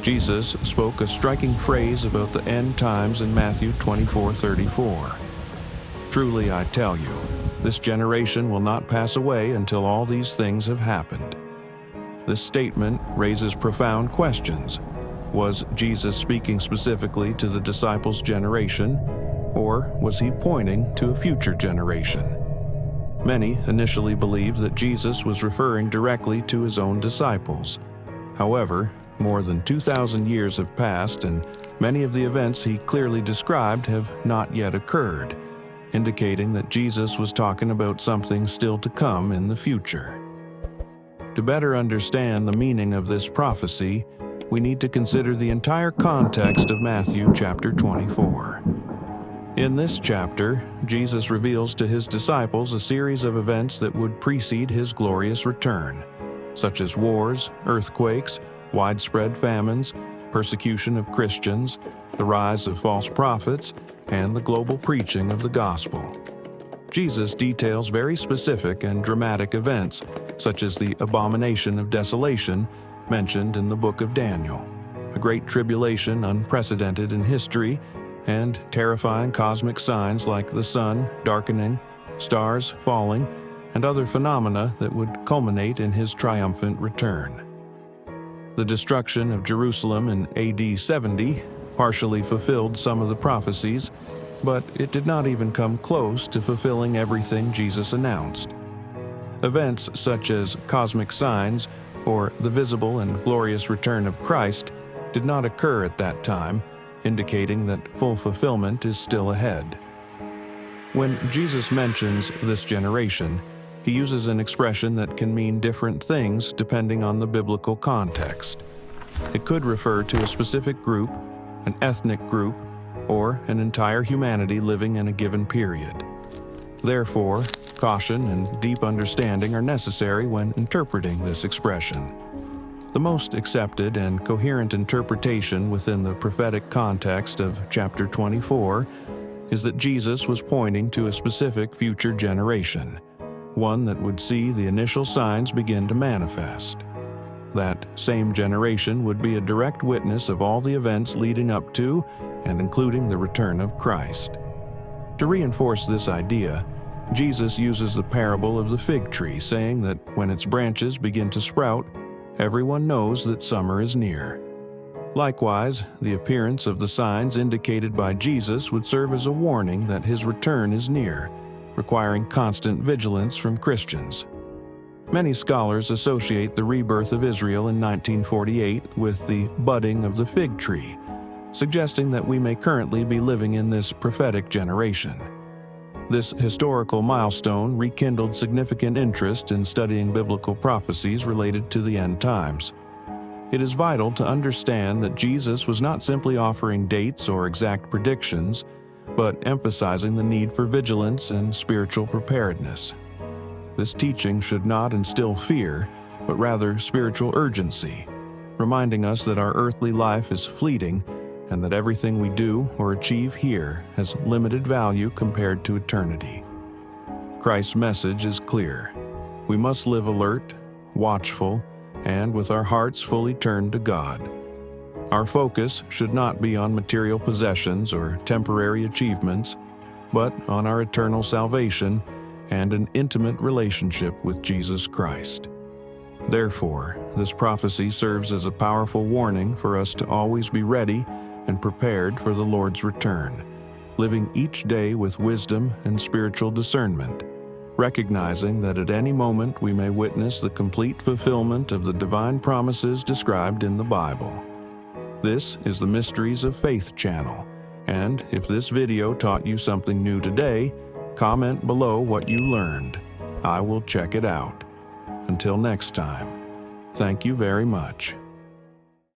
Jesus spoke a striking phrase about the end times in Matthew 24:34. "Truly I tell you, this generation will not pass away until all these things have happened." This statement raises profound questions. Was Jesus speaking specifically to the disciples' generation, or was he pointing to a future generation? Many initially believed that Jesus was referring directly to his own disciples. However, more than 2,000 years have passed, and many of the events he clearly described have not yet occurred, indicating that Jesus was talking about something still to come in the future. To better understand the meaning of this prophecy, we need to consider the entire context of Matthew chapter 24. In this chapter, Jesus reveals to his disciples a series of events that would precede his glorious return, such as wars, earthquakes, widespread famines, persecution of Christians, the rise of false prophets, and the global preaching of the gospel. Jesus details very specific and dramatic events, such as the abomination of desolation mentioned in the book of Daniel, a great tribulation unprecedented in history, and terrifying cosmic signs like the sun darkening, stars falling, and other phenomena that would culminate in his triumphant return. The destruction of Jerusalem in AD 70 partially fulfilled some of the prophecies, but it did not even come close to fulfilling everything Jesus announced. Events such as cosmic signs or the visible and glorious return of Christ did not occur at that time, indicating that full fulfillment is still ahead. When Jesus mentions this generation, he uses an expression that can mean different things depending on the biblical context. It could refer to a specific group, an ethnic group, or an entire humanity living in a given period. Therefore, caution and deep understanding are necessary when interpreting this expression. The most accepted and coherent interpretation within the prophetic context of chapter 24 is that Jesus was pointing to a specific future generation, one that would see the initial signs begin to manifest. That same generation would be a direct witness of all the events leading up to and including the return of Christ. To reinforce this idea, Jesus uses the parable of the fig tree, saying that when its branches begin to sprout, everyone knows that summer is near. Likewise, the appearance of the signs indicated by Jesus would serve as a warning that his return is near, requiring constant vigilance from Christians. Many scholars associate the rebirth of Israel in 1948 with the budding of the fig tree, suggesting that we may currently be living in this prophetic generation. This historical milestone rekindled significant interest in studying biblical prophecies related to the end times. It is vital to understand that Jesus was not simply offering dates or exact predictions, but emphasizing the need for vigilance and spiritual preparedness. This teaching should not instill fear, but rather spiritual urgency, reminding us that our earthly life is fleeting and that everything we do or achieve here has limited value compared to eternity. Christ's message is clear. We must live alert, watchful, and with our hearts fully turned to God. Our focus should not be on material possessions or temporary achievements, but on our eternal salvation and an intimate relationship with Jesus Christ. Therefore, this prophecy serves as a powerful warning for us to always be ready and prepared for the Lord's return, living each day with wisdom and spiritual discernment, recognizing that at any moment we may witness the complete fulfillment of the divine promises described in the Bible. This is the Mysteries of Faith channel, and if this video taught you something new today, comment below what you learned. I will check it out. Until next time, thank you very much.